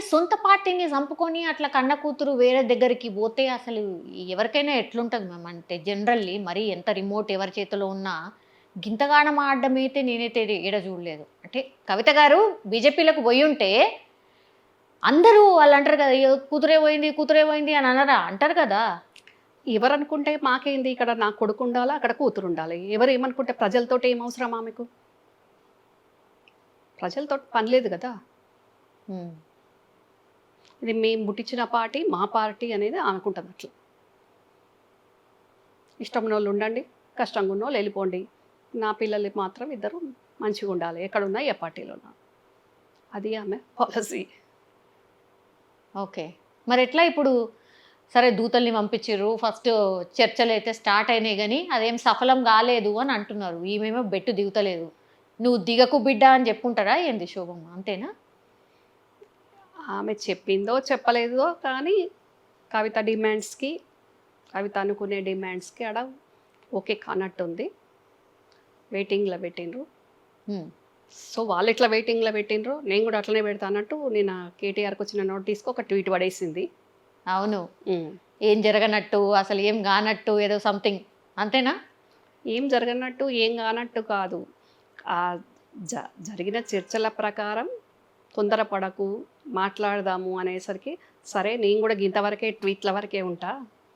సొంత పార్టీని చంపుకొని అట్లా కన్న కూతురు వేరే దగ్గరికి పోతే అసలు ఎవరికైనా ఎట్లుంటది మ్యామ్? అంటే జనరల్లీ మరి ఎంత రిమోట్ ఎవరి చేతిలో ఉన్నా గింతగానం ఆడడమైతే నేనైతే ఏడ చూడలేదు. అంటే కవిత గారు బీజేపీలోకి పోయుంటే అందరూ వాళ్ళంటారు కదా! "అయ్యో! కూతురే పోయింది, కూతురే పోయింది" అని అనరా? అంటారు కదా! ఎవరనుకుంటే మాకేంది, ఇక్కడ నా కొడుకుండాలా, అక్కడ కూతురుండాలి. ఎవరేమనుకుంటే ప్రజలతోటి ఏం అవసరం ఆమెకు? ప్రజలతోటి పని లేదు గదా! హ్మ్. ఇది మేము పుట్టించిన పార్టీ, మా పార్టీ అనేది ఆమెకుంటది అట్లా. ఇష్టమున్నోళ్ళు ఉండండి, కష్టంగా ఉన్నోళ్ళు వెళ్ళిపోండి. నా పిల్లలు మాత్రం ఇద్దరు మంచిగుండాలి. ఎక్కడున్నా, ఏ పార్టీలో ఉన్నా. అది ఆమె పాలసీ. ఓకే. మరెట్లా ఇప్పుడు సరే దూతల్ని పంపించిర్రు. ఫస్ట్ చర్చలైతే స్టార్ట్ అయినాయి గానీ, అదేం సఫలం గాలేదు అని అంటున్నారు. ఈమేమో బెట్టు దిగుతలేదు. "నువ్వు దిగకు బిడ్డ" అని జెప్పుంటారా ఏంది శోభమ్మ? అంతేనా? ఆమె చెప్పిందో, చెప్పలేదో కానీ కవిత డిమాండ్స్‌కి, కవిత అనుకునే డిమాండ్స్‌కి ఆడ ఓకే కానట్టుంది. వెయిటింగ్‌లో పెట్టిండ్రు. హ్మ్. సో, వాళ్ళెట్లా వెయిటింగ్‌లో పెట్టిండ్రో, నేను గూడా అట్లనే పెడతా అన్నట్టు నిన్న కేటీఆర్‌కొచ్చిన నోటీస్‌కి ఒక ట్వీట్ పడేసింది. అవును. హ్మ్. ఏం జరగనట్టు, అసలు ఏం గానట్టు ఏదో సంథింగ్ అంతేనా? ఏం జరగనట్టు, ఏం గానట్టు కాదు. ఆహ్, జరిగిన చర్చల ప్రకారం తొందరపడకు, మాట్లాడదాము అనేసరికి, సరే నేను గూడా గింతవరకే ట్వీట్‌ల వరకే ఉంటా.